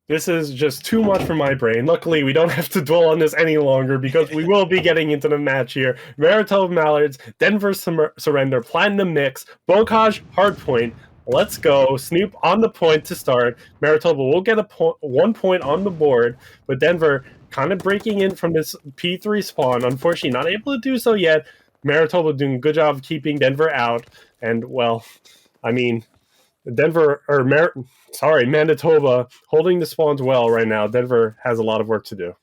This is just too much for my brain. Luckily, we don't have to dwell on this any longer because we will be getting into the match here. Manitoba Mallards, Denver Surrender, Platinum Mix, Bocage, Hardpoint. Let's go. Snoop on the point to start. Manitoba will get 1 point on the board, but Denver kind of breaking in from this P3 spawn. Unfortunately, not able to do so yet. Manitoba doing a good job of keeping Denver out. And, well, I mean, Manitoba holding the spawns well right now. Denver has a lot of work to do.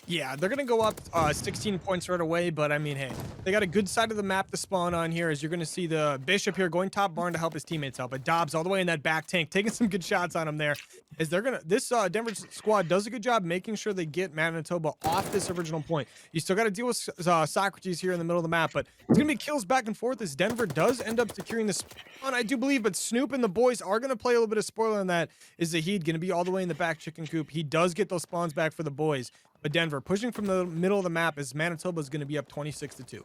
Yeah, they're going to go up 16 points right away, but I mean, hey, they got a good side of the map to spawn on here, as you're going to see the Bishop here going top barn to help his teammates out, but Dobbs all the way in that back tank, taking some good shots on him there, as they're going to, this Denver squad does a good job making sure they get Manitoba off this original point. You still got to deal with Socrates here in the middle of the map, but it's going to be kills back and forth as Denver does end up securing this spawn, I do believe, but Snoop and the boys are going to play a little bit of spoiler on that. Is Zahid going to be all the way in the back chicken coop? He does get those spawns back for the boys. But Denver pushing from the middle of the map as Manitoba is going to be up 26-2.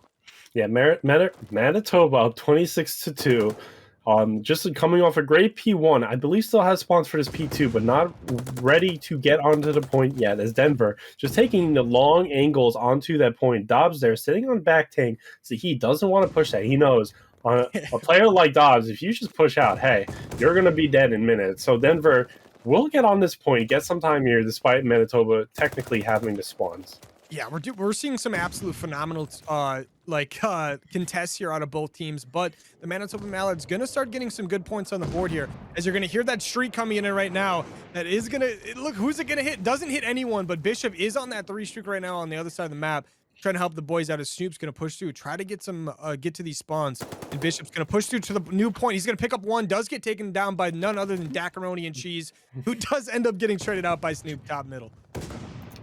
Yeah, Manitoba up 26-2. Just coming off a great P1. I believe still has spawns for this P2, but not ready to get onto the point yet. As Denver just taking the long angles onto that point. Dobbs there sitting on back tank, so he doesn't want to push that. He knows on a player like Dobbs, if you just push out, hey, you're going to be dead in minutes. So Denver will get on this point, get some time here, despite Manitoba technically having the spawns. Yeah, we're seeing some absolute phenomenal contests here out of both teams, but the Manitoba Mallards gonna start getting some good points on the board here, as you're gonna hear that streak coming in right now. That is gonna look, who's it gonna hit? Doesn't hit anyone, but Bishop is on that 3 streak right now on the other side of the map, trying to help the boys out. As Snoop's gonna push through, try to get some get to these spawns, and Bishop's gonna push through to the new point. He's gonna pick up one, does get taken down by none other than Dacaroni and Cheese, who does end up getting traded out by Snoop top middle.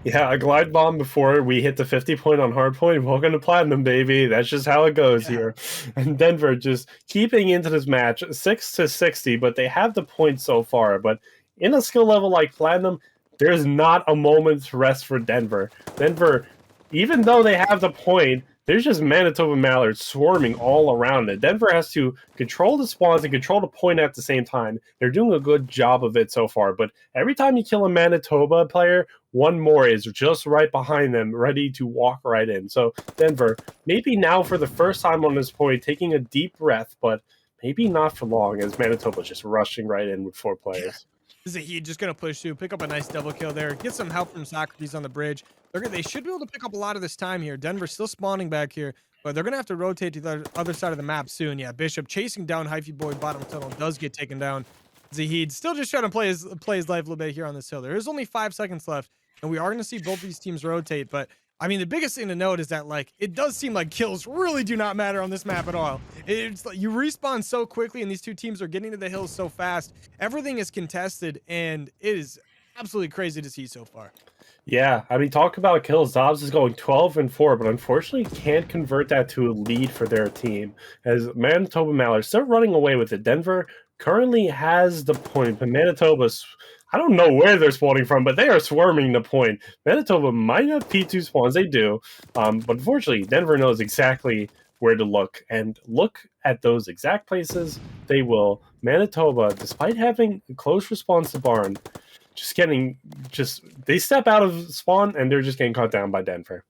Yeah, a glide bomb before we hit the 50 point on hardpoint. Welcome to Platinum, baby. That's just how it goes here. And Denver just keeping into this match 6-60, but they have the point so far. But in a skill level like Platinum, there's not a moment's rest for Denver. Denver, even though they have the point, there's just Manitoba Mallards swarming all around it. Denver has to control the spawns and control the point at the same time. They're doing a good job of it so far, but every time you kill a Manitoba player, one more is just right behind them, ready to walk right in. So Denver, maybe now for the first time on this point, taking a deep breath, but maybe not for long, as Manitoba's just rushing right in with 4 players. Zahid just going to push through, pick up a nice double kill there, get some help from Socrates on the bridge. They should be able to pick up a lot of this time here. Denver's still spawning back here, but they're going to have to rotate to the other side of the map soon. Yeah, Bishop chasing down Hyphy Boy, bottom tunnel, does get taken down. Zahid still just trying to play his life a little bit here on this hill. There is only 5 seconds left, and we are going to see both these teams rotate, but I mean, the biggest thing to note is that, like, it does seem like kills really do not matter on this map at all. It's like you respawn so quickly, and these two teams are getting to the hills so fast. Everything is contested, and it is absolutely crazy to see so far. Yeah, I mean, talk about kills. Dobbs is going 12-4, but unfortunately can't convert that to a lead for their team, as Manitoba Mallards still running away with it. Denver currently has the point, but Manitoba's, I don't know where they're spawning from, but they are swarming the point. Manitoba might have P2 spawns, they do, but unfortunately, Denver knows exactly where to look, and look at those exact places they will. Manitoba, despite having a close response to Barn, they step out of spawn and they're just getting caught down by Denver.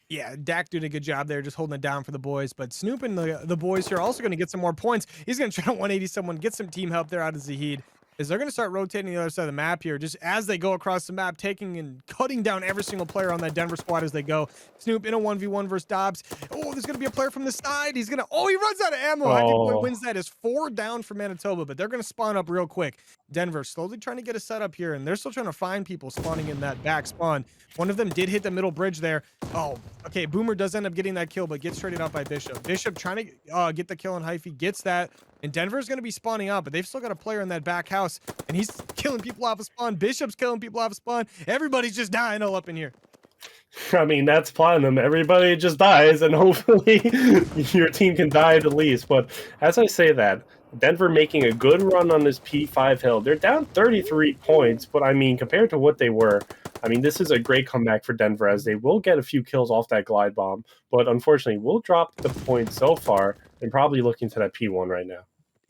Yeah, Dak doing a good job there, just holding it down for the boys. But Snoop and the boys here are also going to get some more points. He's going to try to 180 someone, get some team help there out of Zahid, as they're going to start rotating the other side of the map here, just as they go across the map, taking and cutting down every single player on that Denver squad as they go. Snoop in a 1v1 versus Dobbs. Oh, there's going to be a player from the side. He runs out of ammo. I think Boy wins that. Is 4 down for Manitoba, but they're going to spawn up real quick. Denver slowly trying to get a setup here, and they're still trying to find people spawning in that back spawn. One of them did hit the middle bridge there. Oh, okay, Boomer does end up getting that kill, but gets traded out by Bishop. Bishop trying to get the kill on Hyphy, gets that, and Denver's going to be spawning out, but they've still got a player in that back house, and he's killing people off of spawn. Bishop's killing people off of spawn. Everybody's just dying all up in here. I mean, that's Platinum. Everybody just dies, and hopefully your team can die at least. But as I say that, Denver making a good run on this P5 hill. They're down 33 points, but I mean, compared to what they were, I mean, this is a great comeback for Denver, as they will get a few kills off that glide bomb, but unfortunately will drop the points so far and probably looking to that P1 right now.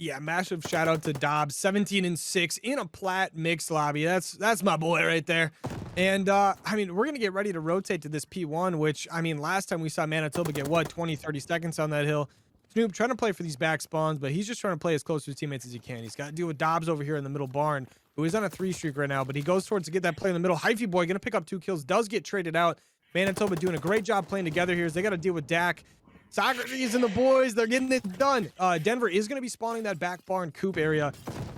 Yeah, massive shout out to Dobbs, 17-6 in a plat mixed lobby. That's my boy right there. And I mean, we're gonna get ready to rotate to this P1, which I mean, last time we saw Manitoba get what 20, 30 seconds on that hill. Snoop trying to play for these back spawns, but he's just trying to play as close to his teammates as he can. He's got to deal with Dobbs over here in the middle barn, who is on a 3 streak right now, but he goes towards to get that play in the middle. Hyphy boy gonna pick up 2 kills, does get traded out. Manitoba doing a great job playing together here as they got to deal with Dak. Socrates and the boys, they're getting it done. Denver is going to be spawning that back barn coop area.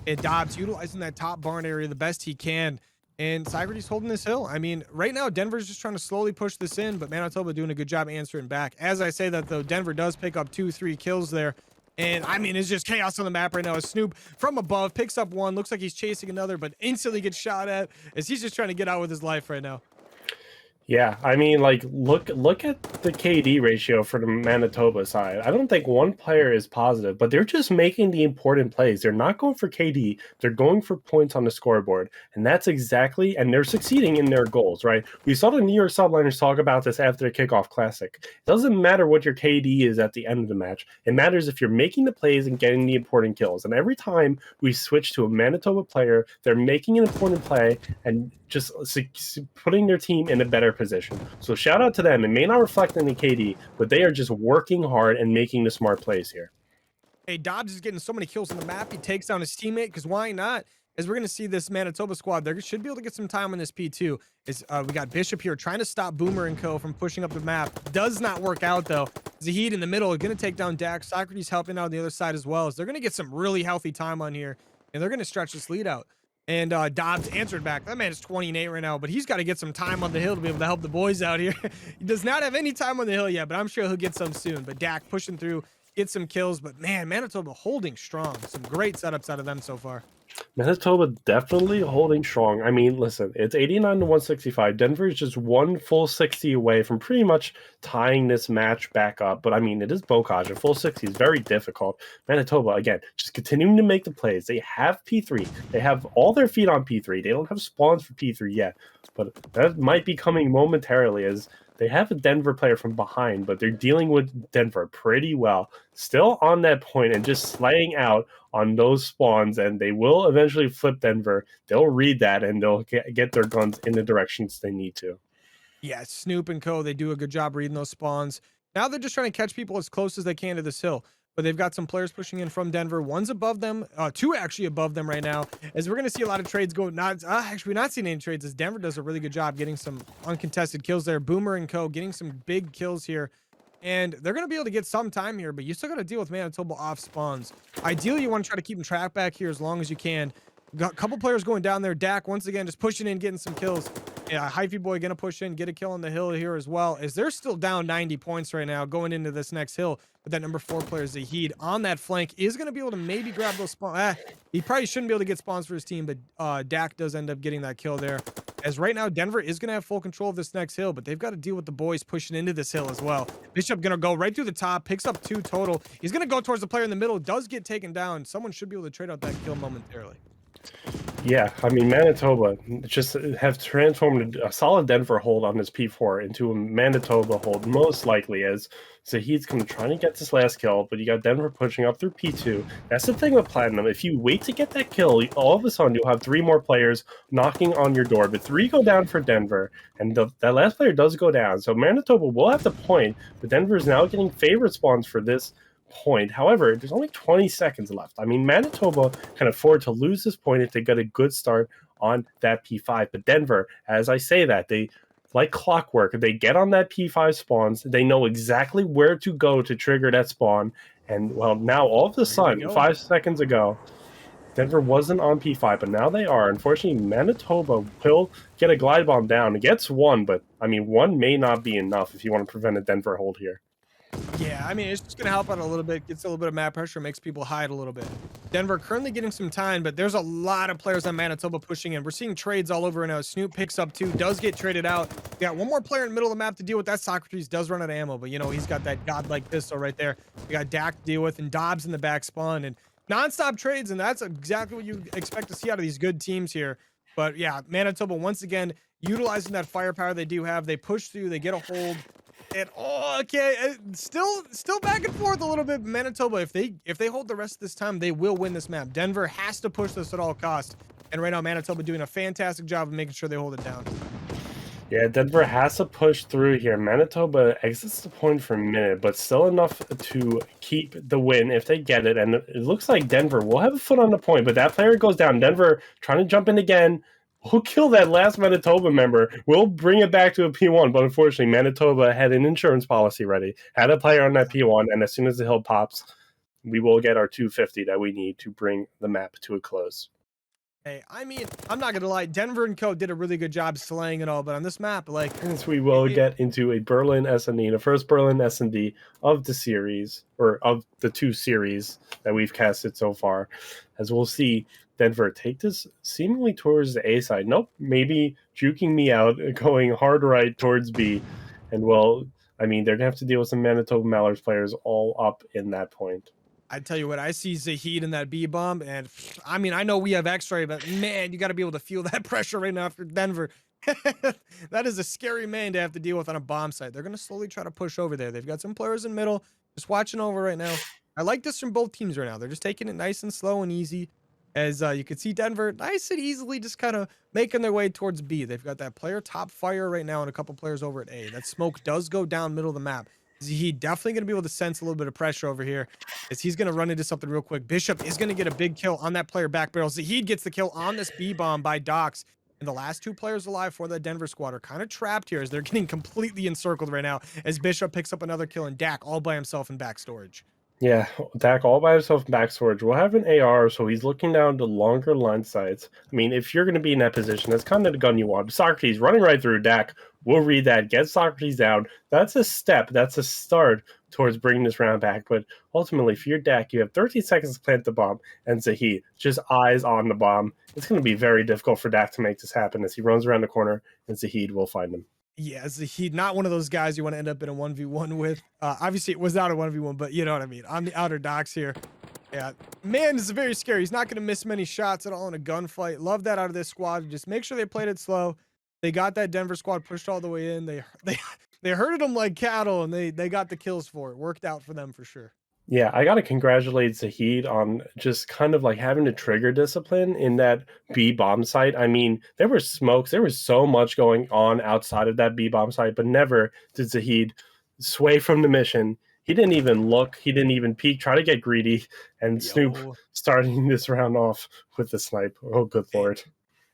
And Dobbs utilizing that top barn area the best he can. And Socrates holding this hill. I mean, right now, Denver's just trying to slowly push this in, but Manitoba doing a good job answering back. As I say that, though, Denver does pick up 2, 3 kills there. And I mean, it's just chaos on the map right now. As Snoop from above picks up 1, looks like he's chasing another, but instantly gets shot at as he's just trying to get out with his life right now. Yeah, I mean, like, look at the KD ratio for the Manitoba side. I don't think one player is positive, but they're just making the important plays. They're not going for KD. They're going for points on the scoreboard, and that's exactly, and they're succeeding in their goals, right? We saw the New York Subliners talk about this after the kickoff classic. It doesn't matter what your KD is at the end of the match. It matters if you're making the plays and getting the important kills. And every time we switch to a Manitoba player, they're making an important play and just putting their team in a better position. So shout out to them. It may not reflect on the KD, but they are just working hard and making the smart plays here. Hey, Dobbs is getting so many kills on the map. He takes down his teammate because why not? As we're going to see this Manitoba squad, they should be able to get some time on this P2. We got Bishop here trying to stop Boomer and Co. from pushing up the map. Does not work out, though. Zahid in the middle is going to take down Dak. Socrates helping out on the other side as well. So they're going to get some really healthy time on here, and they're going to stretch this lead out. And Dobbs answered back. That man is 28 right now, but he's got to get some time on the hill to be able to help the boys out here. He does not have any time on the hill yet, but I'm sure he'll get some soon. But Dak pushing through, get some kills. But man, Manitoba holding strong. Some great setups out of them so far. Manitoba definitely holding strong. I mean, listen, it's 89 to 165. Denver is just one full 60 away from pretty much tying this match back up. But I mean, it is Bocage. A full 60 is very difficult. Manitoba, again, just continuing to make the plays. They have P3. They have all their feet on P3. They don't have spawns for P3 yet. But that might be coming momentarily as they have a Denver player from behind, but they're dealing with Denver pretty well. Still on that point and just slaying out on those spawns, and they will eventually flip Denver. They'll read that, and they'll get their guns in the directions they need to. Yeah, Snoop and Co., they do a good job reading those spawns. Now they're just trying to catch people as close as they can to this hill. But they've got some players pushing in from Denver. One's above them, 2 actually above them right now. As we're going to see a lot of trades go. Actually, we're not seeing any trades as Denver does a really good job getting some uncontested kills there. Boomer and Co. getting some big kills here. And they're going to be able to get some time here, but you still got to deal with Manitoba off spawns. Ideally, you want to try to keep them trapped back here as long as you can. Got a couple players going down there. Dak, once again, just pushing in, getting some kills. Yeah, Hyphy Boy going to push in, get a kill on the hill here as well, as they're still down 90 points right now going into this next hill. But that number 4 player, Zahid, on that flank is going to be able to maybe grab those spawns. He probably shouldn't be able to get spawns for his team, but Dak does end up getting that kill there. As right now, Denver is going to have full control of this next hill, but they've got to deal with the boys pushing into this hill as well. Bishop going to go right through the top, picks up 2 total. He's going to go towards the player in the middle, does get taken down. Someone should be able to trade out that kill momentarily. Yeah, I mean, Manitoba just have transformed a solid Denver hold on this P4 into a Manitoba hold, most likely, as Zahid's trying to get this last kill, but you got Denver pushing up through P2. That's the thing with Platinum. If you wait to get that kill, all of a sudden you'll have 3 more players knocking on your door, but 3 go down for Denver, and that last player does go down. So Manitoba will have the point, but Denver is now getting favorite spawns for this point. However, there's only 20 seconds left. I mean, Manitoba can afford to lose this point if they get a good start on that P5. But Denver, as I say that, they like clockwork. They get on that P5 spawns. They know exactly where to go to trigger that spawn. And well, now all of a sudden, 5 seconds ago, Denver wasn't on P5, but now they are. Unfortunately, Manitoba will get a glide bomb down. It gets 1, but I mean, 1 may not be enough if you want to prevent a Denver hold here. Yeah, I mean, it's just going to help out a little bit, gets a little bit of map pressure, makes people hide a little bit. Denver currently getting some time, but there's a lot of players on Manitoba pushing in. We're seeing trades all over now. Snoop picks up 2, does get traded out. We got 1 more player in the middle of the map to deal with. That Socrates does run out of ammo, but you know, he's got that godlike pistol right there. We got Dak to deal with and Dobbs in the back spawn and non-stop trades, and that's exactly what you expect to see out of these good teams here. But yeah, Manitoba once again utilizing that firepower they do have. They push through, they get a hold. And oh, okay, still back and forth a little bit. Manitoba, if they hold the rest of this time, they will win this map. Denver has to push this at all costs. And right now, Manitoba doing a fantastic job of making sure they hold it down. Yeah, Denver has to push through here. Manitoba exits the point for a minute, but still enough to keep the win if they get it. And it looks like Denver will have a foot on the point, but that player goes down. Denver trying to jump in again. We'll kill that last Manitoba member. We'll bring it back to a P1, but unfortunately, Manitoba had an insurance policy ready, had a player on that P1, and as soon as the hill pops, we will get our 250 that we need to bring the map to a close. Hey, I mean, I'm not gonna lie, Denver and Co did a really good job slaying it all, but on this map, like, As we will get into a Berlin S&D, the first Berlin S&D of the series, or of the 2 series that we've casted so far, as we'll see Denver take this seemingly towards the A side. Nope, maybe juking me out, going hard right towards B. And well, I mean, they're going to have to deal with some Manitoba Mallards players all up in that point. I tell you what, I see Zahid in that B bomb, and I mean, I know we have X-ray, but man, you got to be able to feel that pressure right now for Denver. That is a scary man to have to deal with on a bomb site. They're going to slowly try to push over there. They've got some players in middle, just watching over right now. I like this from both teams right now. They're just taking it nice and slow and easy. As you can see, Denver nice and easily just kind of making their way towards B. They've got that player top fire right now and a couple players over at A. That smoke does go down middle of the map. He definitely going to be able to sense a little bit of pressure over here as he's going to run into something real quick. Bishop is going to get a big kill on that player back barrel. Zahid gets the kill on this B bomb by Docs. And the last 2 players alive for the Denver squad are kind of trapped here as they're getting completely encircled right now as Bishop picks up another kill and Dak all by himself in back storage. Yeah, Dak all by himself in back storage. We'll have an AR, so he's looking down to longer line sights. I mean, if you're going to be in that position, that's kind of the gun you want. Socrates running right through Dak. We'll read that. Get Socrates down. That's a step. That's a start towards bringing this round back. But ultimately, for your Dak, you have 13 seconds to plant the bomb, and Zahid just eyes on the bomb. It's going to be very difficult for Dak to make this happen as he runs around the corner, and Zahid will find him. Yeah, Zahid, not one of those guys you want to end up in a 1v1 with. Obviously, it was not a 1v1, but you know what I mean. On the outer docks here. Yeah, man, this is very scary. He's not going to miss many shots at all in a gunfight. Love that out of this squad. Just make sure they played it slow. They got that Denver squad pushed all the way in. They herded them like cattle, and they got the kills for it. Worked out for them for sure. Yeah, I got to congratulate Zahid on just kind of like having to trigger discipline in that B bomb site. I mean, there were smokes, there was so much going on outside of that B bomb site, but never did Zahid sway from the mission. He didn't even look, he didn't even peek, try to get greedy, and Snoop starting this round off with the snipe. Oh, good lord.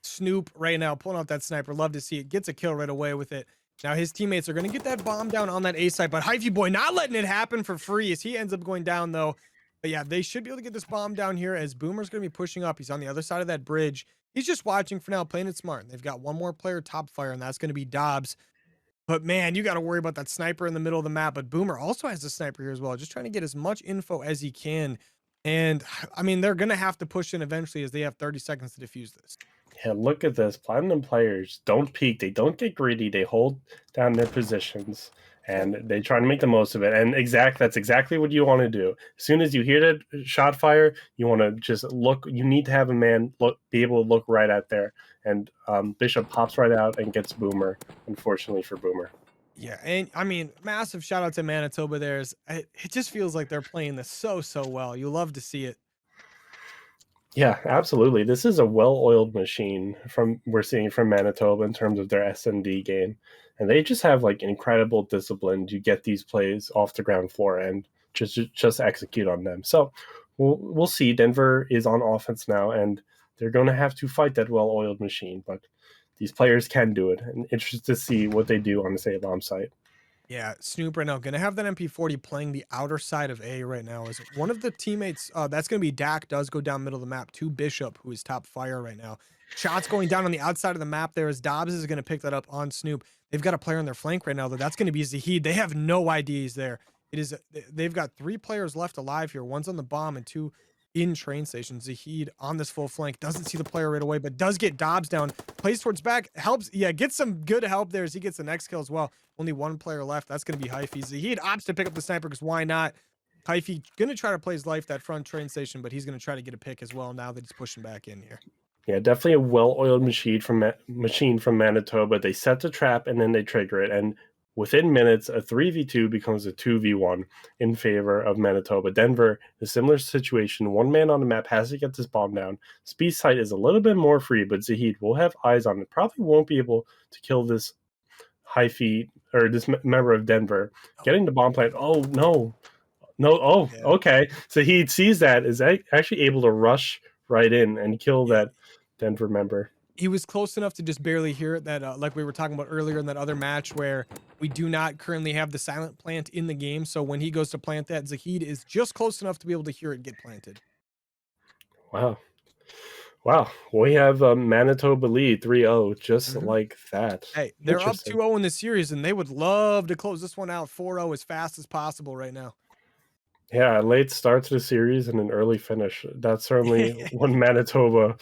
Snoop right now pulling out that sniper. Love to see it. Gets a kill right away with it. Now his teammates are going to get that bomb down on that A site, but Hyphy Boy not letting it happen for free as he ends up going down though. But yeah, they should be able to get this bomb down here as Boomer's going to be pushing up. He's on the other side of that bridge. He's just watching for now, playing it smart. And they've got one more player top fire, and that's going to be Dobbs. But man, you got to worry about that sniper in the middle of the map. But Boomer also has a sniper here as well, just trying to get as much info as he can. And I mean, they're going to have to push in eventually as they have 30 seconds to defuse this. Yeah, look at this. Platinum players don't peek. They don't get greedy. They hold down their positions and they try to make the most of it. And that's exactly what you want to do. As soon as you hear that shot fire, you want to just look. You need to have a man be able to look right at there. And Bishop pops right out and gets Boomer, unfortunately for Boomer. Yeah, and I mean, massive shout out to Manitoba. It just feels like they're playing this so well. You love to see it. Yeah, absolutely. This is a well-oiled machine we're seeing from Manitoba in terms of their S&D game. And they just have like incredible discipline to get these plays off the ground floor and just execute on them. So we'll see. Denver is on offense now, and they're going to have to fight that well-oiled machine. But these players can do it. And interested to see what they do on the A-bomb site. Yeah, Snoop right now gonna have that MP40 playing the outer side of A right now. As one of the teammates, that's gonna be Dak, does go down middle of the map to Bishop, who is top fire right now. Shots going down on the outside of the map there as Dobbs is gonna pick that up on Snoop. They've got a player on their flank right now, though. That's gonna be Zahid. They have no idea he's there. They've got 3 players left alive here. One's on the bomb and 2 in train station. Zahid on this full flank doesn't see the player right away, but does get Dobbs down. Plays towards back, helps. Yeah, gets some good help there as he gets the next kill as well. Only 1 player left. That's going to be Hyphy. Zahid opts to pick up the sniper because why not? Hyphy going to try to play his life that front train station, but he's going to try to get a pick as well now that he's pushing back in here. Yeah, definitely a well-oiled machine from Manitoba. They set the trap and then they trigger it. And Within minutes, a 3v2 becomes a 2v1 in favor of Manitoba. Denver, a similar situation. One man on the map has to get this bomb down. Speed sight is a little bit more free, but Zahid will have eyes on it. Probably won't be able to kill this high feet or this member of Denver. Getting the bomb plant. Oh, no. No, oh, Yeah. okay. So he sees that, is actually able to rush right in and kill that Denver member. He was close enough to just barely hear it that, like we were talking about earlier in that other match where we do not currently have the silent plant in the game. So when he goes to plant that, Zahid is just close enough to be able to hear it get planted. Wow. Wow. We have a Manitoba lead 3-0, just like that. Hey, they're up Interesting. 2-0 in the series, and they would love to close this one out 4-0 as fast as possible right now. Yeah, a late start to the series and an early finish. That's certainly what Manitoba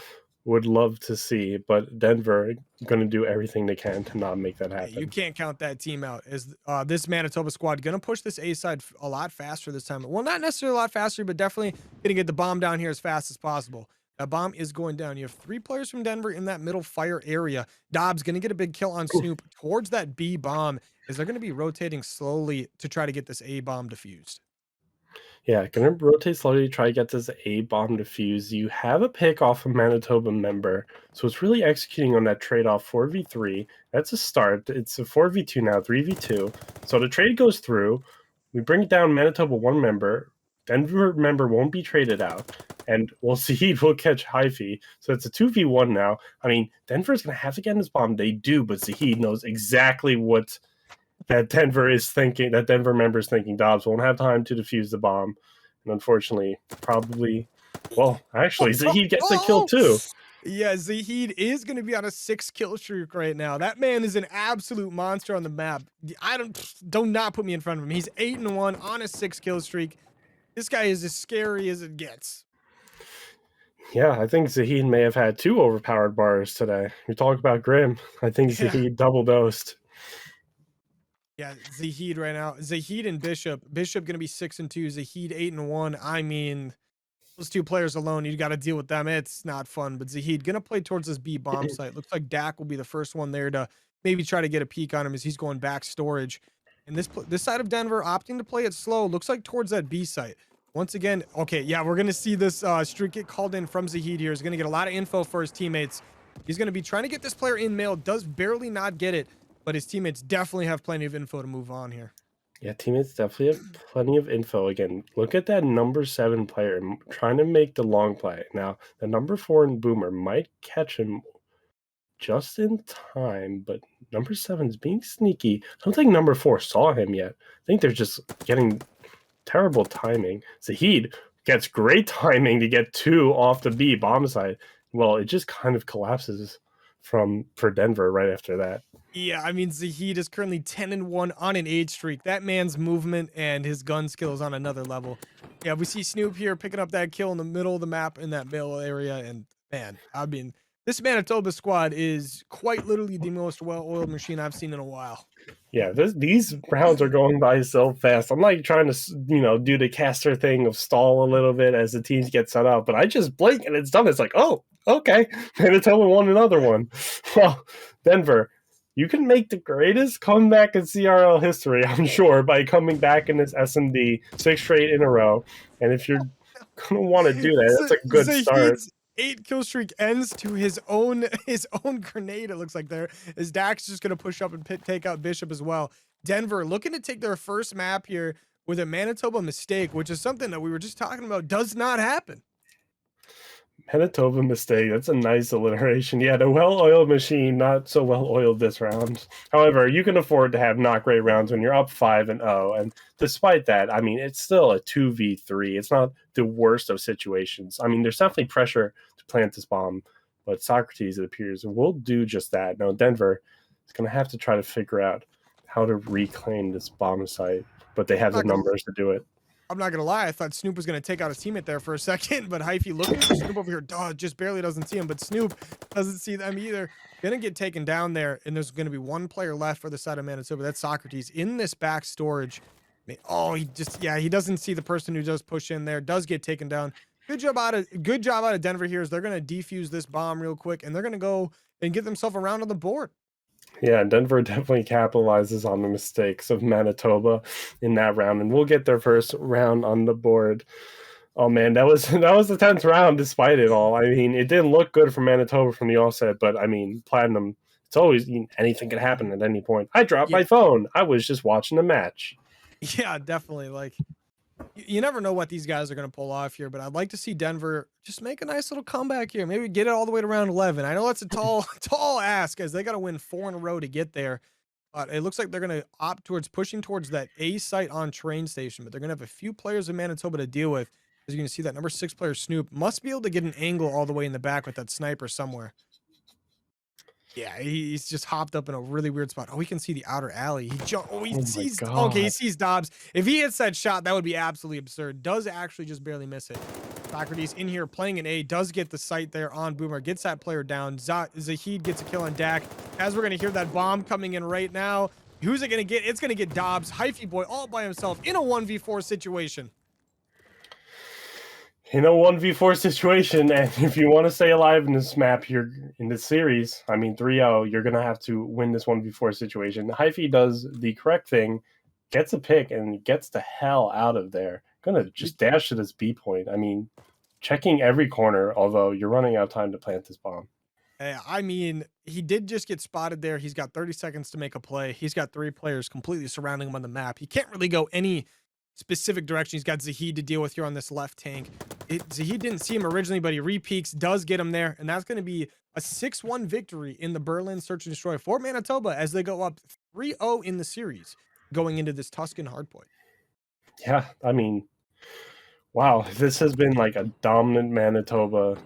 would love to see, but Denver going to do everything they can to not make that Hey, you happen. can't count that team out. As this Manitoba squad going to push this A side a lot faster this time. Well, not necessarily a lot faster, but definitely going to get the bomb down here as fast as possible. That bomb is going down. You have 3 players from Denver in that middle fire area. Dobbs going to get a big kill on Snoop towards that B bomb as they're going to be rotating slowly to try to get this A bomb defused. Yeah, gonna rotate slowly, try to get this A bomb defused. You have a pick off a Manitoba member, so it's really executing on that trade off 4v3. That's a start. It's a 4v2 now, 3v2. So the trade goes through. We bring it down Manitoba one member. Denver member won't be traded out, and we'll see. We'll catch Hyphy. So it's a 2v1 now. I mean, Denver's gonna have to get in this bomb. They do, but Zahid knows exactly what that Denver is thinking, that Denver member's thinking. Dobbs won't have time to defuse the bomb. And unfortunately, probably, well, actually, Zahid gets a kill too. Yeah, Zahid is going to be on a 6 kill streak right now. That man is an absolute monster on the map. I do not put me in front of him. He's 8-1 on a 6 kill streak. This guy is as scary as it gets. Yeah, I think Zahid may have had 2 overpowered bars today. We talk about Grim. I think Zahid double dosed. Yeah, Zahid right now. Zahid and Bishop. Bishop gonna be 6-2. Zahid 8-1. I mean, those 2 players alone, you got to deal with them. It's not fun. But Zahid gonna play towards this B bomb site. Looks like Dak will be the first one there to maybe try to get a peek on him as he's going back storage. And this side of Denver opting to play it slow. Looks like towards that B site. Once again, okay, yeah, we're gonna see this streak get called in from Zahid here. He's gonna get a lot of info for his teammates. He's gonna be trying to get this player in mail. Does barely not get it. But his teammates definitely have plenty of info to move on here. Yeah, teammates definitely have plenty of info. Again, look at that number 7 player trying to make the long play. Now, the number 4 and Boomer might catch him just in time, but number 7's being sneaky. I don't think number 4 saw him yet. I think they're just getting terrible timing. Zahid gets great timing to get 2 off the B bomb side. Well, it just kind of collapses for Denver right after that. Yeah, I mean, Zahid is currently 10-1 on an 8 streak. That man's movement and his gun skill is on another level. Yeah, we see Snoop here picking up that kill in the middle of the map in that middle area. And man, I mean, this Manitoba squad is quite literally the most well-oiled machine I've seen in a while. Yeah, these rounds are going by so fast. I'm like trying to, do the caster thing of stall a little bit as the teams get set up, but I just blink and it's done. It's like, oh, okay, Manitoba won another one. Well, Denver, you can make the greatest comeback in CRL history, I'm sure, by coming back in this SMD 6 straight in a row. And if you're gonna want to do that, that's a good start. 8 kill streak ends to his own grenade. It looks like there is Dax just gonna push up and take out Bishop as well. Denver looking to take their first map here with a Manitoba mistake, which is something that we were just talking about does not happen. Manitoba mistake. That's a nice alliteration. Yeah, the well-oiled machine, not so well-oiled this round. However, you can afford to have not great rounds when you're up 5-0. And despite that, I mean, it's still a 2v3. It's not the worst of situations. I mean, there's definitely pressure to plant this bomb, but Socrates, it appears, will do just that. Now, Denver is going to have to try to figure out how to reclaim this bomb site, but they have the numbers to do it. I'm not gonna lie, I thought Snoop was gonna take out his teammate there for a second, but Hyphy looking for Snoop over here, just barely doesn't see him, but Snoop doesn't see them either. Gonna get taken down there, and there's gonna be 1 player left for the side of Manitoba. That's Socrates in this back storage. Oh, he doesn't see the person who does push in there. Does get taken down. Good job out of Denver here. Is they're gonna defuse this bomb real quick, and they're gonna go and get themselves around on the board. Yeah, Denver definitely capitalizes on the mistakes of Manitoba in that round, and we'll get their first round on the board. Oh man, that was that was the 10th round. Despite it all, I mean, it didn't look good for Manitoba from the offset, but I mean, Platinum. It's always anything could happen at any point. I dropped Yeah, my phone. I was just watching the match. yeah, definitely. Like you never know what these guys are going to pull off here, but I'd like to see Denver just make a nice little comeback here. Maybe get it all the way to round 11. I know that's a tall, tall ask as they got to win 4 in a row to get there. But it looks like they're going to opt towards pushing towards that A site on train station, but they're going to have a few players in Manitoba to deal with. As you can see, that number 6 player Snoop must be able to get an angle all the way in the back with that sniper somewhere. Yeah, he's just hopped up in a really weird spot. Oh, we can see the outer alley. He Oh my sees. Okay, he god. sees Dobbs. If he hits that shot, that would be absolutely absurd. Does actually just barely miss it. Socrates in here playing an A does get the sight there on Boomer. Gets that player down. Zahid gets a kill on Dak. As we're gonna hear that bomb coming in right now. Who's it gonna get? It's gonna get Dobbs. Hyphy boy all by himself in a 1v4 situation. In a 1v4 situation, and if you want to stay alive in this map, you're in this series, I mean 3-0, you're going to have to win this 1v4 situation. Hyphy does the correct thing, gets a pick, and gets the hell out of there. Going to just dash to this B point. I mean, checking every corner, although you're running out of time to plant this bomb. I mean, he did just get spotted there. He's got 30 seconds to make a play. He's got 3 players completely surrounding him on the map. He can't really go any specific direction. He's got Zahid to deal with here on this left tank. Zahid didn't see him originally, but he repeaks, does get him there, and that's going to be a 6-1 victory in the Berlin Search and Destroy for Manitoba as they go up 3-0 in the series going into this Tuscan hardpoint. Yeah, I mean, wow, this has been like a dominant Manitoba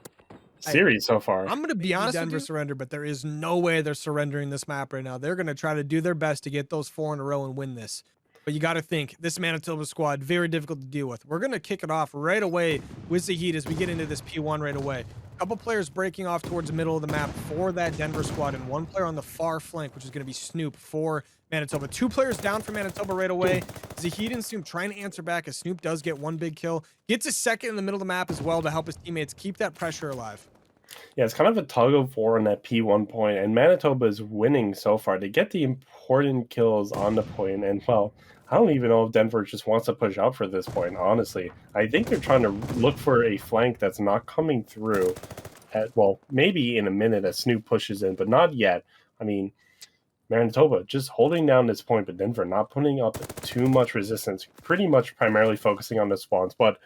series so far. I'm going to be honest with you, surrender, but there is no way they're surrendering this map right now. They're going to try to do their best to get those 4 in a row and win this. But you got to think, this Manitoba squad, very difficult to deal with. We're going to kick it off right away with Zahid as we get into this P1 right away. A couple players breaking off towards the middle of the map for that Denver squad, and 1 player on the far flank, which is going to be Snoop for Manitoba. 2 players down for Manitoba right away. Zahid and Snoop trying to answer back as Snoop does get 1 big kill. Gets a second in the middle of the map as well to help his teammates keep that pressure alive. Yeah, it's kind of a tug of war on that P1 point, and Manitoba is winning so far. They get the important kills on the point, and well, I don't even know if Denver just wants to push up for this point, honestly. I think they're trying to look for a flank that's not coming through well, maybe in a minute as Snoop pushes in, but not yet. I mean, Manitoba just holding down this point, but Denver not putting up too much resistance, pretty much primarily focusing on the spawns, but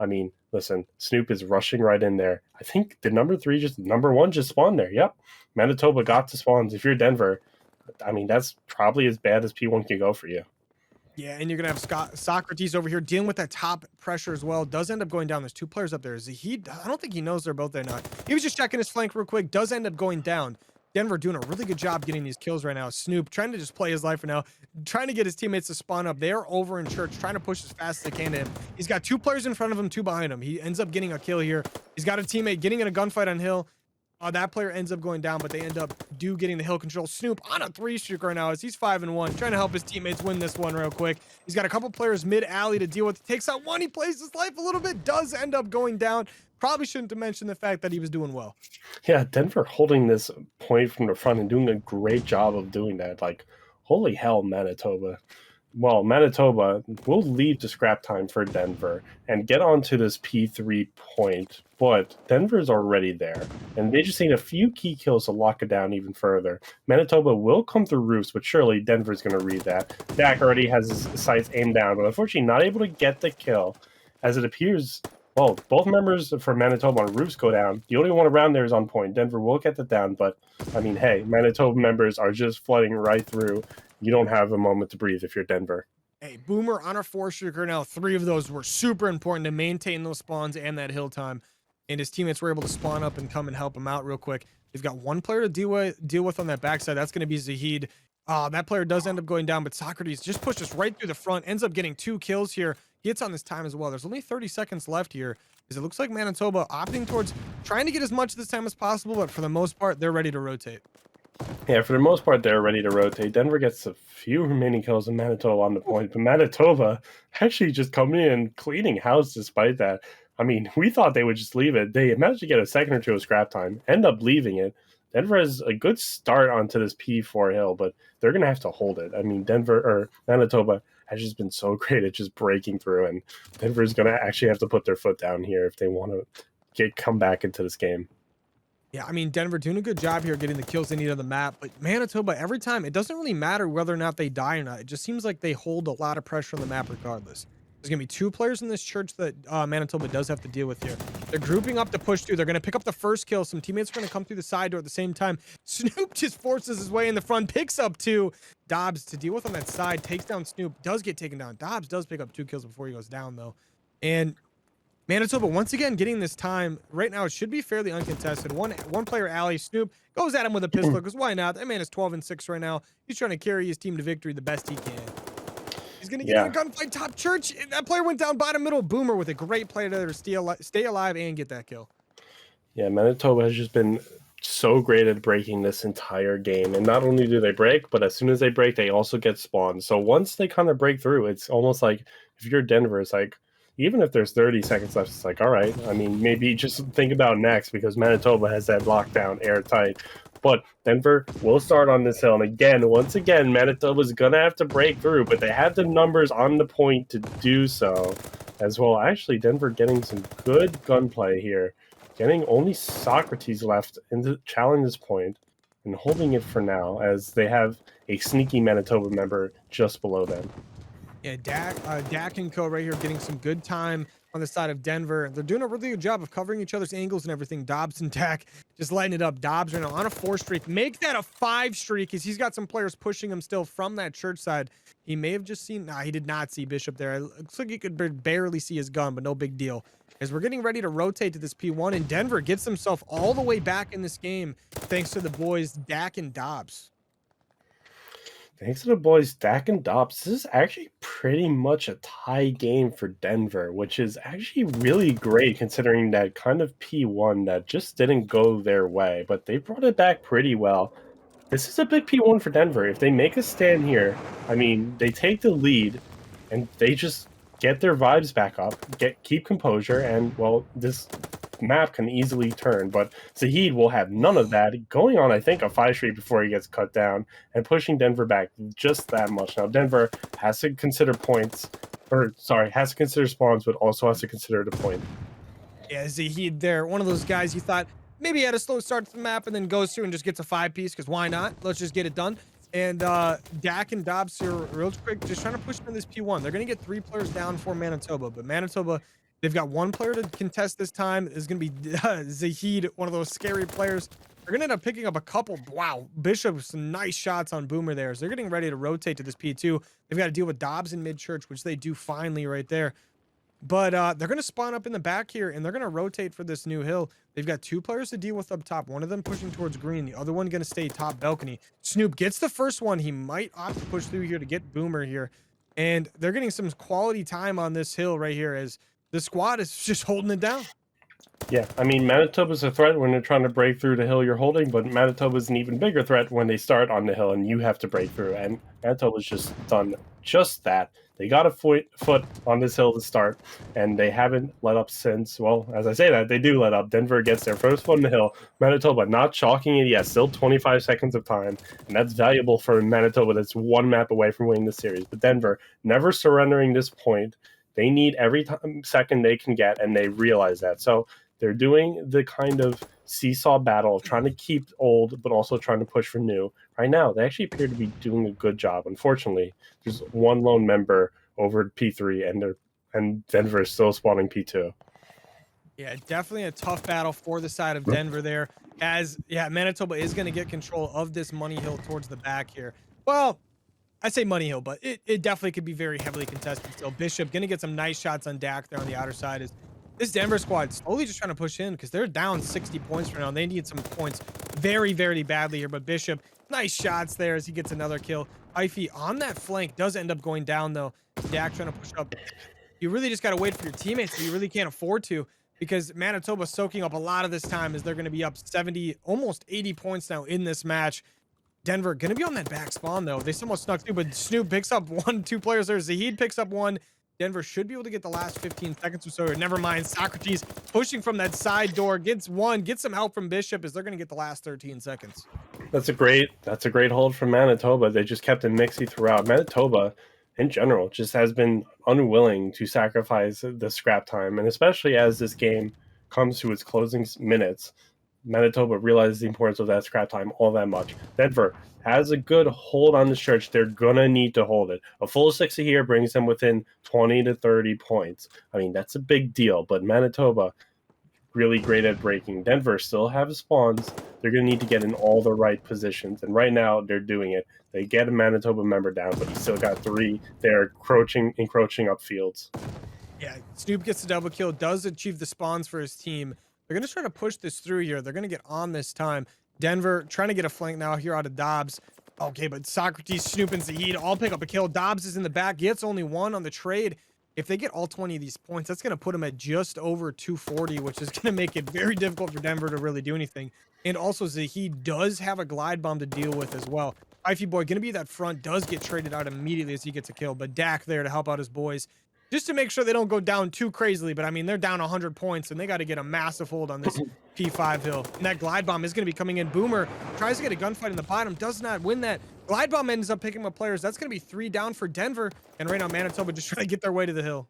I mean, listen, Snoop is rushing right in there. I think the number 1 just spawned there. Yep. Manitoba got to spawns. If you're Denver, I mean, that's probably as bad as P1 can go for you. Yeah, and you're going to have Socrates over here dealing with that top pressure as well. Does end up going down. There's 2 players up there. Zahid, I don't think he knows they're both there now. He was just checking his flank real quick. Does end up going down. Denver doing a really good job getting these kills right now. Snoop trying to just play his life right now, trying to get his teammates to spawn up. They're over in church, trying to push as fast as they can to him. He's got 2 players in front of him, 2 behind him. He ends up getting a kill here. He's got a teammate getting in a gunfight on Hill. That player ends up going down, but they end up getting the hill control. Snoop on a 3-streak right now as he's 5-1, trying to help his teammates win this one real quick. He's got a couple players mid-alley to deal with. Takes out 1. He plays his life a little bit. Does end up going down. Probably shouldn't have mentioned the fact that he was doing well. Yeah, Denver holding this point from the front and doing a great job of doing that. Like, holy hell, Manitoba. Well, Manitoba will leave to scrap time for Denver and get onto this P3 point, but Denver's already there, and they just need a few key kills to lock it down even further. Manitoba will come through roofs, but surely Denver's going to read that. Dak already has his sights aimed down, but unfortunately not able to get the kill, as it appears, well, both members for Manitoba on roofs go down. The only one around there is on point. Denver will get the down, but, I mean, hey, Manitoba members are just flooding right through. You don't have a moment to breathe if you're Denver. Hey, Boomer on our 4-streaker now. 3 of those were super important to maintain those spawns and that hill time. And his teammates were able to spawn up and come and help him out real quick. They've got 1 player to deal with on that backside. That's going to be Zahid. That player does end up going down, but Socrates just pushes right through the front, ends up getting 2 kills here. He hits on this time as well. There's only 30 seconds left here, as it looks like Manitoba opting towards trying to get as much this time as possible, but for the most part, they're ready to rotate. Yeah, for the most part, they're ready to rotate. Denver gets a few remaining kills in Manitoba on the point, but Manitoba actually just coming in and cleaning house despite that. I mean, we thought they would just leave it. They managed to get a second or 2 of scrap time, end up leaving it. Denver has a good start onto this P4 hill, but they're going to have to hold it. I mean, Denver or Manitoba has just been so great at just breaking through, and Denver's going to actually have to put their foot down here if they want to come back into this game. Yeah, I mean, Denver doing a good job here getting the kills they need on the map, but Manitoba, every time, it doesn't really matter whether or not they die or not. It just seems like they hold a lot of pressure on the map regardless. There's going to be 2 players in this church that Manitoba does have to deal with here. They're grouping up to push through. They're going to pick up the first kill. Some teammates are going to come through the side door at the same time. Snoop just forces his way in the front, picks up 2. Dobbs to deal with on that side, takes down Snoop, does get taken down. Dobbs does pick up 2 kills before he goes down, though. And Manitoba once again getting this time. Right now, it should be fairly uncontested. One player, alley, Snoop, goes at him with a pistol because why not? That man is 12-6 right now. He's trying to carry his team to victory the best he can. He's going to get in a gunfight top church. And that player went down bottom middle. Boomer with a great play there to stay alive and get that kill. Yeah, Manitoba has just been so great at breaking this entire game. And not only do they break, but as soon as they break, they also get spawned. So once they kind of break through, it's almost like if you're Denver, it's like, even if there's 30 seconds left, it's like, all right, I mean, maybe just think about next because Manitoba has that lockdown airtight. But Denver will start on this hill. And again, once again, Manitoba's going to have to break through, but they have the numbers on the point to do so as well. Actually, Denver getting some good gunplay here. Getting only Socrates left in the challenge this point and holding it for now as they have a sneaky Manitoba member just below them. Yeah, Dak and Co right here getting some good time on the side of Denver. They're doing a really good job of covering each other's angles and everything. Dobbs and Dak just lighting it up. Dobbs right now on a 4 streak. Make that a 5 streak as he's got some players pushing him still from that church side. He may have just seen, he did not see Bishop there. It looks like he could barely see his gun, but no big deal. As we're getting ready to rotate to this P1, and Denver gets himself all the way back in this game thanks to the boys Dak and Dobbs. Thanks to the boys Dak and Dobbs, this is actually pretty much a tie game for Denver, which is actually really great considering that kind of P1 that just didn't go their way, but they brought it back pretty well. This is a big P1 for Denver. If they make a stand here, I mean, they take the lead and they just get their vibes back up, keep composure, and, well, this map can easily turn, but Zahid will have none of that, going on, I think, a 5 streak before he gets cut down, and pushing Denver back just that much. Now, Denver has to consider points, has to consider spawns, but also has to consider the point. Yeah, Zahid there, one of those guys you thought maybe he had a slow start to the map and then goes through and just gets a 5-piece, because why not? Let's just get it done. And Dak and Dobbs here, real quick, just trying to push in this P1. They're going to get 3 players down for Manitoba, but Manitoba, they've got 1 player to contest this time. Is going to be Zahid, one of those scary players. They're going to end up picking up a couple. Wow, Bishop, some nice shots on Boomer there. So they're getting ready to rotate to this P2. They've got to deal with Dobbs in mid-church, which they do finally right there. But they're going to spawn up in the back here, and they're going to rotate for this new hill. They've got 2 players to deal with up top. One of them pushing towards green. The other one going to stay top balcony. Snoop gets the first one. He might opt to push through here to get Boomer here. And they're getting some quality time on this hill right here as the squad is just holding it down. Yeah, I mean, Manitoba's a threat when they're trying to break through the hill you're holding, but Manitoba's an even bigger threat when they start on the hill and you have to break through. And Manitoba's just done just that. They got a foot on this hill to start, and they haven't let up since. Well, as I say that, they do let up. Denver gets their first foot on the hill. Manitoba not chalking it yet. Still 25 seconds of time, and that's valuable for Manitoba that's 1 map away from winning the series. But Denver never surrendering this point. They need every second they can get, and they realize that. So they're doing the kind of seesaw battle of trying to keep old, but also trying to push for new. Right now, they actually appear to be doing a good job. Unfortunately, there's 1 lone member over P3, and Denver is still spawning P2. Yeah, definitely a tough battle for the side of Denver there. As, yeah, Manitoba is going to get control of this money hill towards the back here. Well, I say money hill, but it definitely could be very heavily contested still. Bishop going to get some nice shots on Dak there on the outer side. Is this Denver squad slowly just trying to push in because they're down 60 points right now. They need some points very, very badly here. But Bishop, nice shots there as he gets another kill. Ify on that flank does end up going down, though. Dak trying to push up. You really just got to wait for your teammates, but you really can't afford to because Manitoba's soaking up a lot of this time as they're going to be up 70, almost 80 points now in this match. Denver going to be on that back spawn, though. They somewhat snuck through, but Snoop picks up 1, 2 players there. Zahid picks up 1. Denver should be able to get the last 15 seconds or so. Or never mind, Socrates pushing from that side door, gets one, gets some help from Bishop as they're going to get the last 13 seconds. That's a great hold from Manitoba. They just kept it mixy throughout. Manitoba, in general, just has been unwilling to sacrifice the scrap time, and especially as this game comes to its closing minutes, Manitoba realizes the importance of that scrap time all that much. Denver has a good hold on the stretch. They're gonna need to hold it. A full 60 here brings them within 20 to 30 points. I mean, that's a big deal, but Manitoba really great at breaking. Denver still have spawns. They're going to need to get in all the right positions, and right now they're doing it. They get a Manitoba member down, but he still got 3. They're encroaching up fields. Yeah, Snoop gets the double kill, does achieve the spawns for his team. They're going to try to push this through here. They're going to get on this time. Denver trying to get a flank now here out of Dobbs. Okay, but Socrates, Snoop, and Zahid all pick up a kill. Dobbs is in the back, gets only 1 on the trade. If they get all 20 of these points, that's going to put them at just over 240, which is going to make it very difficult for Denver to really do anything. And also, Zahid does have a glide bomb to deal with as well. Ify Boy going to be that front, does get traded out immediately as he gets a kill, but Dak there to help out his boys just to make sure they don't go down too crazily. But I mean, they're down 100 points and they got to get a massive hold on this P5 hill. And that glide bomb is going to be coming in. Boomer tries to get a gunfight in the bottom, does not win that. Glide bomb ends up picking up players. That's going to be 3 down for Denver. And right now, Manitoba just trying to get their way to the hill.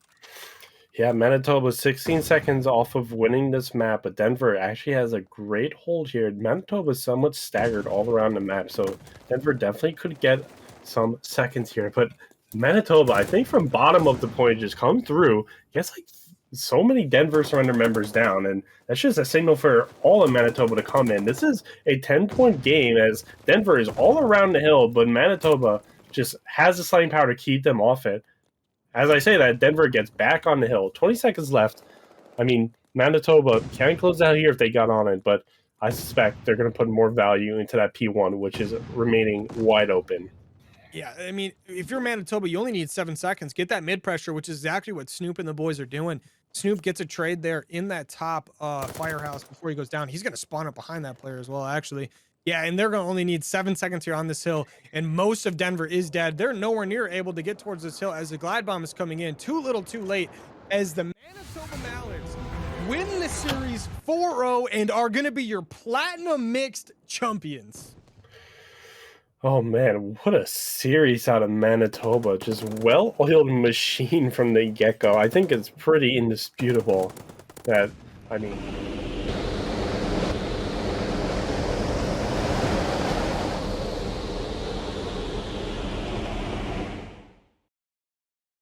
Yeah, Manitoba 16 seconds off of winning this map, but Denver actually has a great hold here. Manitoba is somewhat staggered all around the map, so Denver definitely could get some seconds here. But Manitoba, I think from bottom of the point, just come through, gets like so many Denver surrender members down, and that's just a signal for all of Manitoba to come in. This is a 10-point game as Denver is all around the hill, but Manitoba just has the sliding power to keep them off it. As I say that, Denver gets back on the hill. 20 seconds left. I mean, Manitoba can close out here if they got on it, but I suspect they're going to put more value into that P1, which is remaining wide open. Yeah, I mean, if you're Manitoba, you only need 7 seconds. Get that mid pressure, which is exactly what Snoop and the boys are doing. Snoop gets a trade there in that top firehouse before he goes down. He's going to spawn up behind that player as well, actually. Yeah, and they're going to only need 7 seconds here on this hill, and most of Denver is dead. They're nowhere near able to get towards this hill as the glide bomb is coming in. Too little, too late, as the Manitoba Mallards win the series 4-0 and are going to be your platinum mixed champions. Oh man, what a series out of Manitoba. Just well-oiled machine from the get-go. I think it's pretty indisputable that, I mean,